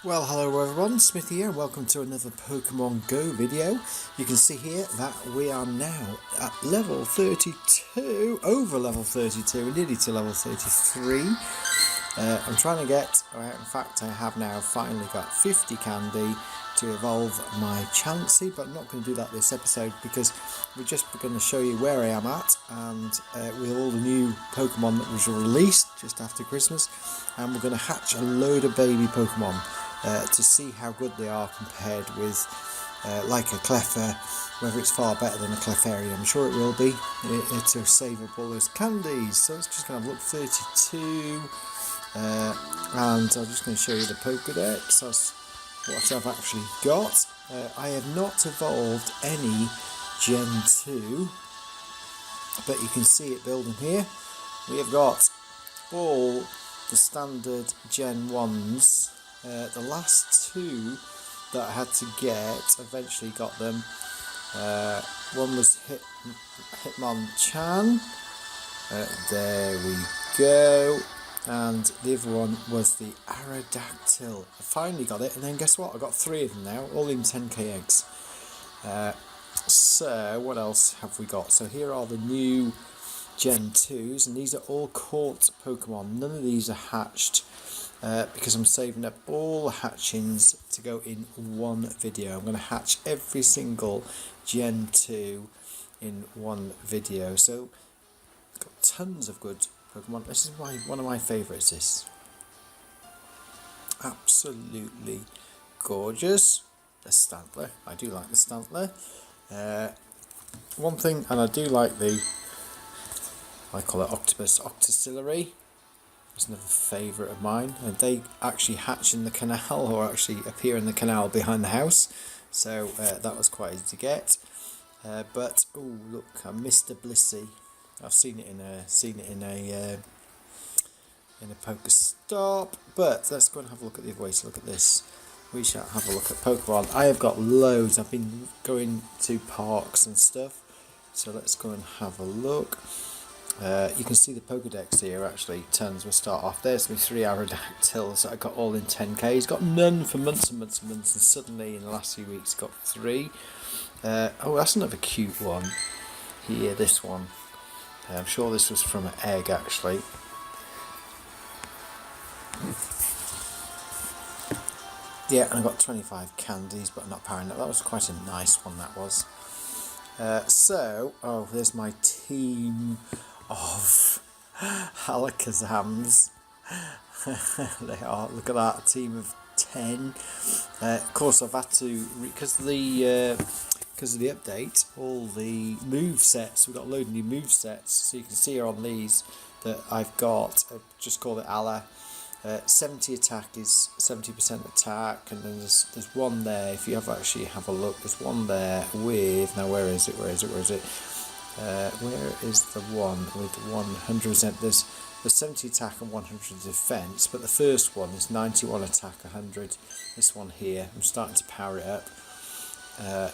Well, hello everyone, Smith here, and welcome to another Pokemon Go video. You can see here that we are now at level 32, over level 32, nearly to level 33. I'm trying to get, in fact I have now finally got 50 candy to evolve my Chansey, but I'm not going to do that this episode because we're just going to show you where I am at, and with all the new Pokemon that was released just after Christmas, and we're going to hatch a load of baby Pokemon to see how good they are compared with like a Clefairy, whether it's far better than a Clefairy. I'm sure it will be. To save up all those candies. So it's just going to look 32, and I'm just going to show you the Pokedex. That's what I've actually got. I have not evolved any Gen 2, but you can see it building here. We have got all the standard Gen 1s. The last two that I had to get, eventually got them. One was Hitmonchan, there we go, and the other one was the Aerodactyl. I finally got it, and then guess what? I got 3 of them now, all in 10k eggs. So what else have we got? So here are the new Gen 2s, and these are all caught Pokemon. None of these are hatched. Because I'm saving up all the hatchings to go in one video. I'm going to hatch every single Gen 2 in one video. So, I've got tons of good Pokemon. This is one of my favourites, this. Absolutely gorgeous. The Stantler. I do like the Stantler. One thing, and I do like I call it Octocilary. It's another favourite of mine, and they actually hatch in the canal, or actually appear in the canal behind the house, so that was quite easy to get. But oh look, I missed a Blissey. I've seen it in a Pokestop. But let's go and have a look at the other way. So look at this. We shall have a look at Pokemon. I have got loads. I've been going to parks and stuff, so let's go and have a look. You can see the Pokedex here, actually, tons. We'll start off. There's my 3 Aerodactyls that I got all in 10k. He's got none for months and months and months, and suddenly in the last few weeks got 3. Oh, that's another cute one. Here, this one. I'm sure this was from an egg, actually. Yeah, and I got 25 candies, but I'm not powering up. That was quite a nice one, that was. Oh, there's my team of Alakazams. They are, look at that, a team of 10. Of course I've had to, because of the update, all the move sets, we've got a load of new move sets, so you can see here on these that I've got, just call it Ala. 70 attack is 70% attack, and then there's one there. If you actually have a look, there's one there with, now where is it? Where is the one with 100%? There's 70 attack and 100 defense, but the first one is 91 attack, 100. This one here, I'm starting to power it up.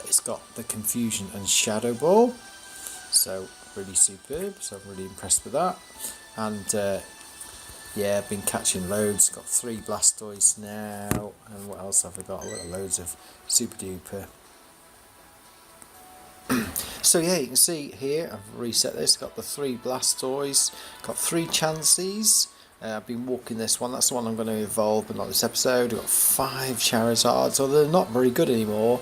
It's got the Confusion and Shadow Ball, so really superb. So I'm really impressed with that. And yeah, I've been catching loads. Got 3 Blastoise now, and what else have I got? I've got loads of Super Duper. So yeah, you can see here, I've reset this. Got the 3 Blastoise, got 3 Chanseys. I've been walking this one. That's the one I'm going to evolve, but not this episode. I've got 5 Charizards, although they're not very good anymore.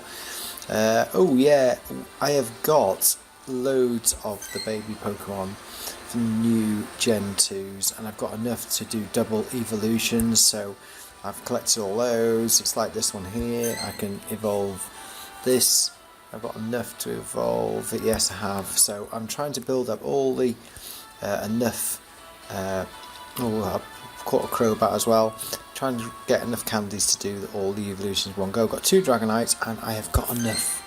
Oh yeah, I have got loads of the baby Pokemon, the new Gen 2s, and I've got enough to do double evolutions, so I've collected all those. It's like this one here, I can evolve this. I've got enough to evolve it, yes I have. So I'm trying to build up all the enough, I've caught a Crobat as well, trying to get enough candies to do all the evolutions in one go. I've got 2 Dragonites, and I have got enough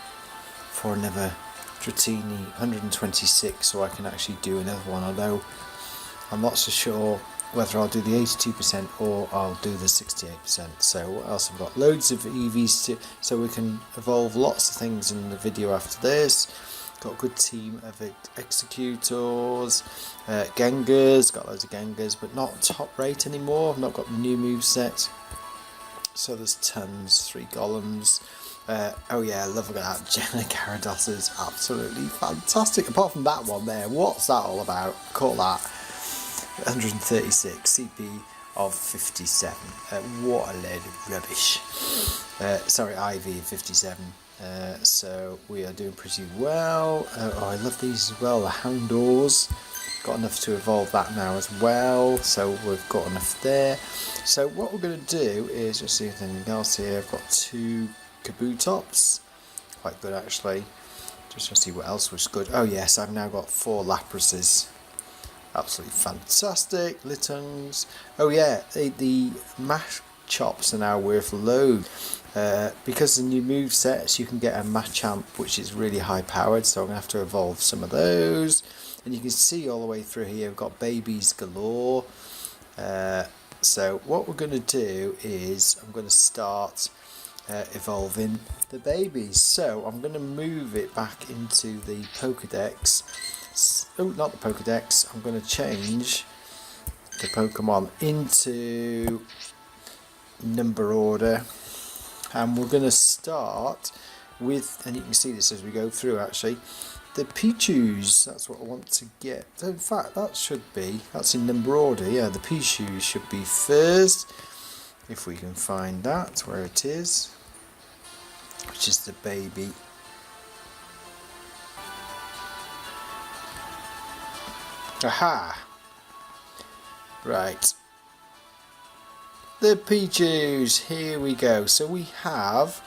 for another Dratini 126, so I can actually do another one, although I'm not so sure whether I'll do the 82% or I'll do the 68%. So what else I've got? Loads of EVs so we can evolve lots of things in the video after this. Got a good team of Executors, Gengars, got loads of Gengars, but not top rate anymore. I've not got the new move set. So there's tons, 3 golems. Oh yeah, love that. Jenna Gyarados is absolutely fantastic. Apart from that one there, what's that all about? Call that 136 CP of 57. What a load of rubbish. Sorry, IV 57. So we are doing pretty well. Oh, I love these as well. The Houndours. Got enough to evolve that now as well. So we've got enough there. So what we're going to do is just see if there's anything else here. I've got 2 Kabutops. Quite good actually. Just to see what else was good. Oh yes, I've now got 4 Laprases. Absolutely fantastic. Littons. Oh yeah, the mash chops are now worth load. Because the new move sets, you can get a Machamp which is really high powered, so I'm going to have to evolve some of those. And you can see all the way through here we've got babies galore. So what we're going to do is I'm going to start evolving the babies. So I'm going to move it back into the Pokedex. Oh, not the Pokedex. I'm going to change the Pokemon into number order. And we're going to start with, and you can see this as we go through actually, the Pichus. That's what I want to get. In fact, that's in number order. Yeah, the Pichus should be first. If we can find that, where it is. Which is the baby. Aha! Right. The Pichus, here we go. So we have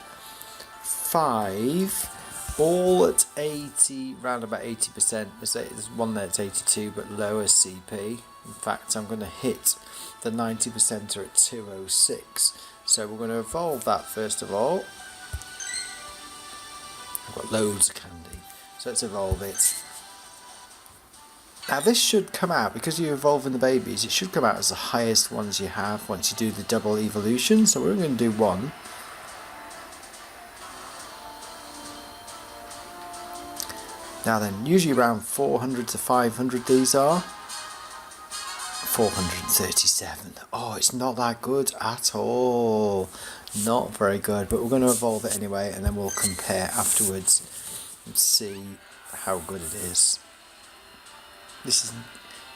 5, all at 80, round about 80%. There's one there that's 82, but lower CP. In fact, I'm going to hit the 90% at 206. So we're going to evolve that first of all. I've got loads of candy, so let's evolve it. Now this should come out, because you're evolving the babies, it should come out as the highest ones you have once you do the double evolution. So we're going to do 1. Now then, usually around 400 to 500 these are. 437. Oh, it's not that good at all. Not very good, but we're going to evolve it anyway, and then we'll compare afterwards and see how good it is. This is a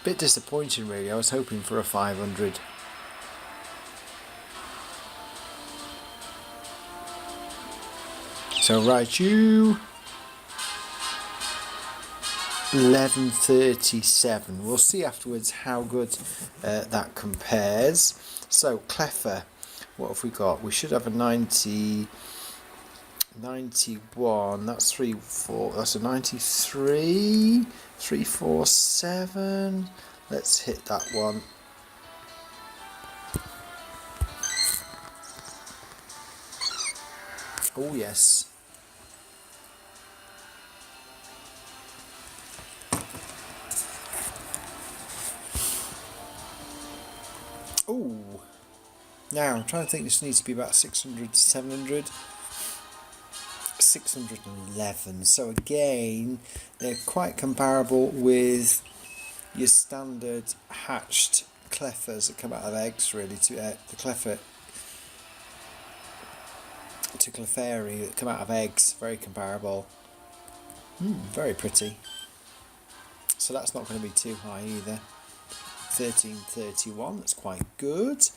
bit disappointing really. I was hoping for a 500. So Raichu, 1137. We'll see afterwards how good that compares. So Cleffa, what have we got? We should have a 90, 91. That's 4. That's a 93. 347. Let's hit that one. Oh yes. Oh. Now I'm trying to think. This needs to be about 600 to 700. 611. So again, they're quite comparable with your standard hatched Cleffas that come out of eggs, really, to the Cleffa to Clefairy that come out of eggs. Very comparable. Very pretty. So that's not going to be too high either. 1331. That's quite good.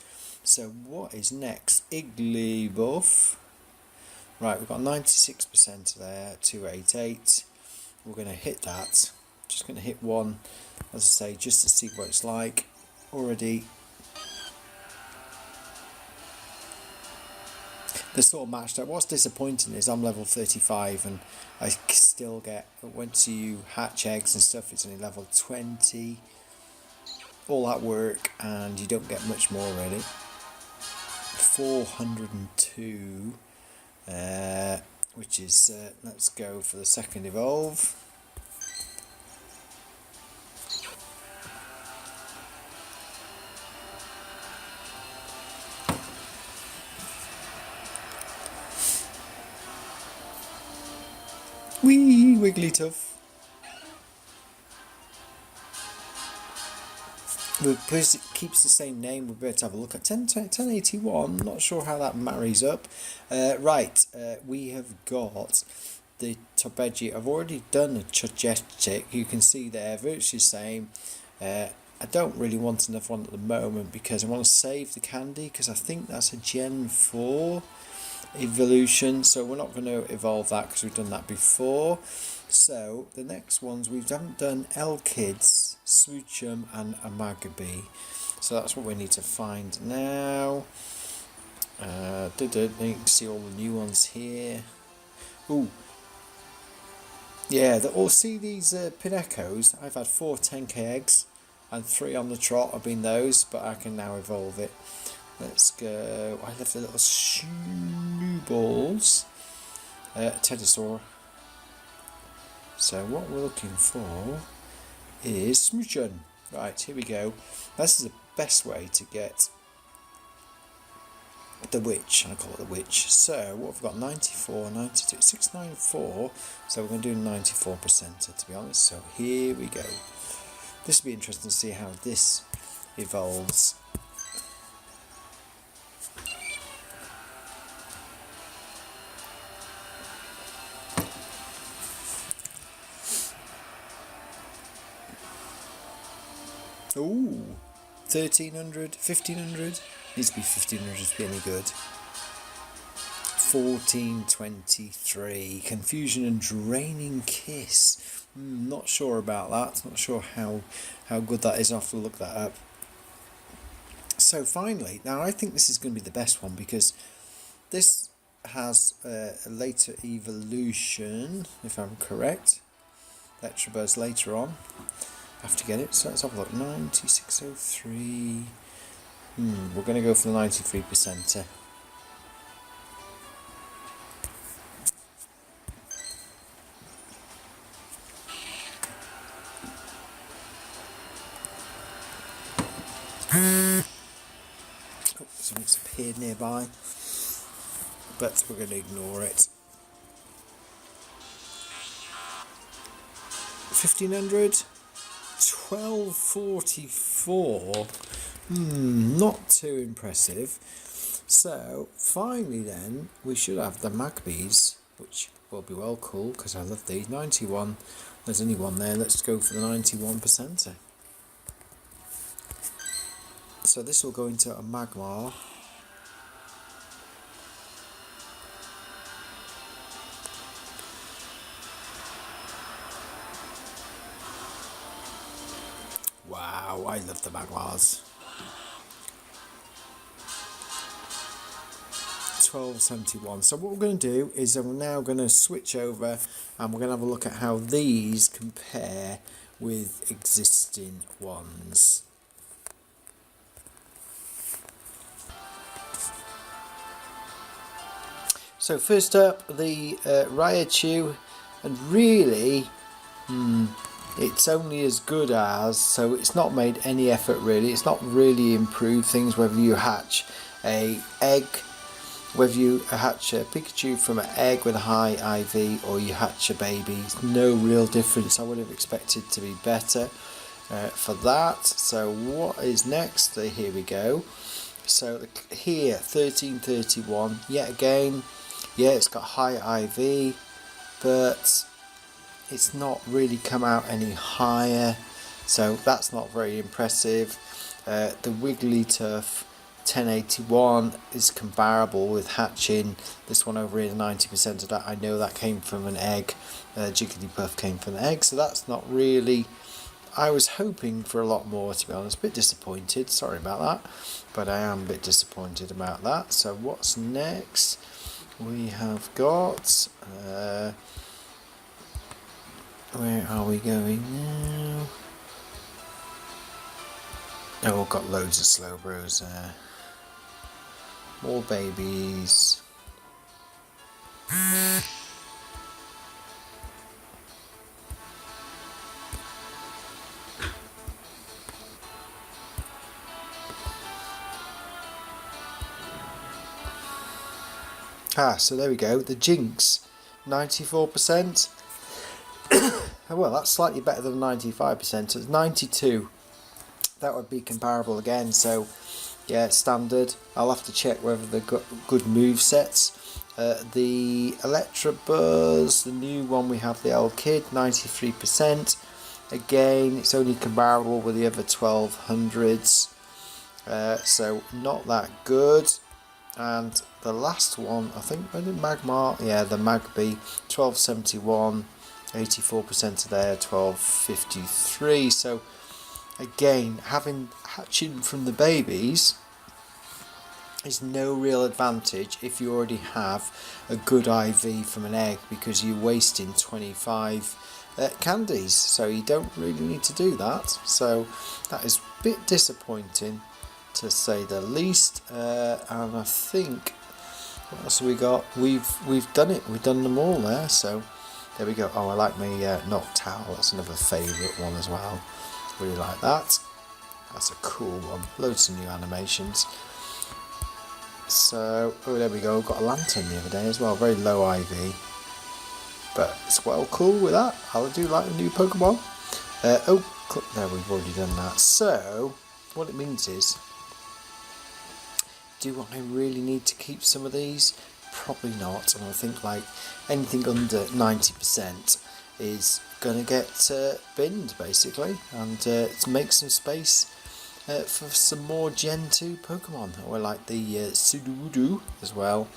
So what is next? Igglybuff. Right, we've got 96% there, 288. We're going to hit that. Just going to hit 1, as I say, just to see what it's like. Already. They're sort of matched up. What's disappointing is I'm level 35 and I still get, once you hatch eggs and stuff, it's only level 20. All that work and you don't get much more really. 402. Which is, let's go for the second evolve. Wee Wigglytuff. because it keeps the same name, we'll be able to have a look at 1081. Not sure how that marries up. We have got the top edgy. I've already done a Chogetic. You can see there, virtually the same. I don't really want another one at the moment because I want to save the candy, because I think that's a Gen 4 evolution, so we're not going to evolve that because we've done that before. So the next ones we haven't done: L-Kids, Smoochum and Amagaby. So that's what we need to find now. You can see all the new ones here. Ooh, yeah, see these Pinecos. I've had 4 10k eggs and 3 on the trot have been those, but I can now evolve it. Let's go. I left the little snowballs. Pterosaur. So what we're looking for is Smoochum. Right, here we go. This is the best way to get the witch. I call it the witch. So what we've got: 94, 92, 694. So we're going to do 94% to be honest. So here we go. This will be interesting to see how this evolves. Ooh, 1300, 1500. Needs to be 1500 to be any good. 1423. Confusion and Draining Kiss. Not sure about that. Not sure how good that is. I'll have to look that up. So finally, now I think this is going to be the best one, because this has a later evolution, if I'm correct. Electabuzz later on. Have to get it. So let's have a look. 9603. We're going to go for the 93%. Something's appeared nearby, but we're going to ignore it. 1500. 1244. Not too impressive. So finally then we should have the Magpies, which will be well cool because I love these. 91. There's only one there. Let's go for the 91%. So this will go into a Magmar. Wow, I love the Magmars. 1271. So what we're going to do is we're now going to switch over and we're going to have a look at how these compare with existing ones. So first up, the Raichu, and really it's only as good as, so it's not made any effort really, it's not really improved things whether you hatch a egg, whether you hatch a Pikachu from an egg with a high IV or you hatch a baby. It's no real difference. I would have expected to be better for that. So what is next? Here we go. So here 1331, yet again, yeah, it's got high IV, but it's not really come out any higher, so that's not very impressive. The Wigglytuff 1081 is comparable with hatching. This one over here, 90% of that, I know that came from an egg. Jigglypuff came from an egg, so that's not really, I was hoping for a lot more, to be honest. A bit disappointed, sorry about that, but I am a bit disappointed about that. So what's next? We have got where are we going now? Oh, we've got loads of Slowbros there. More babies. So there we go. The Jinx, 94%. Well, that's slightly better than 95%. So it's 92 that would be comparable again. So yeah, standard. I'll have to check whether they've got good move sets. The Electabuzz, the new one, we have the old kid, 93%. Again, it's only comparable with the other 1200s, so not that good. And the last one, I think, where did Magmar? Yeah, the Magby, 1271, 84% of there, 1253. So again, having hatching from the babies is no real advantage if you already have a good IV from an egg, because you're wasting 25 candies, so you don't really need to do that. So that is a bit disappointing, to say the least. And I think, what else have we got? We've done it. We've done them all there. So there we go. Oh, I like my Noctowl. That's another favourite one as well. Really like that. That's a cool one. Loads of new animations. So, oh, there we go. Got a Lantern the other day as well. Very low IV, but it's well cool with that. I do like the new Pokemon. There, we've already done that. So what it means is, do I really need to keep some of these? Probably not. And I think like anything under 90% is going to get binned basically, and to make some space for some more Gen 2 Pokemon. Or like the Sudowoodo as well.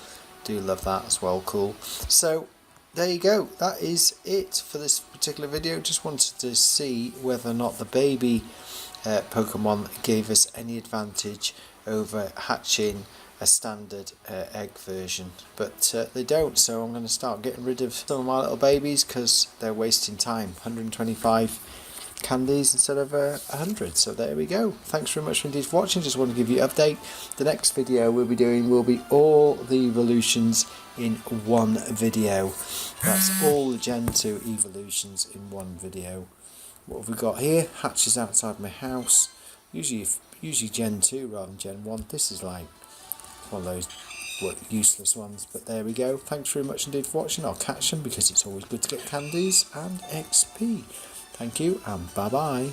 Do love that as well. Cool. So there you go. That is it for this particular video. Just wanted to see whether or not the baby Pokemon gave us any advantage over hatching a standard egg version, but they don't. So I'm going to start getting rid of some of my little babies because they're wasting time. 125 candies instead of 100. So there we go. Thanks very much indeed for watching. Just want to give you an update. The next video we'll be doing will be all the evolutions in one video. That's all the Gen 2 evolutions in one video. What have we got here? Hatches outside my house. Usually Gen 2 rather than Gen 1. This is like one of those useless ones, but there we go. Thanks very much indeed for watching. I'll catch them because it's always good to get candies and XP. Thank you, and bye bye.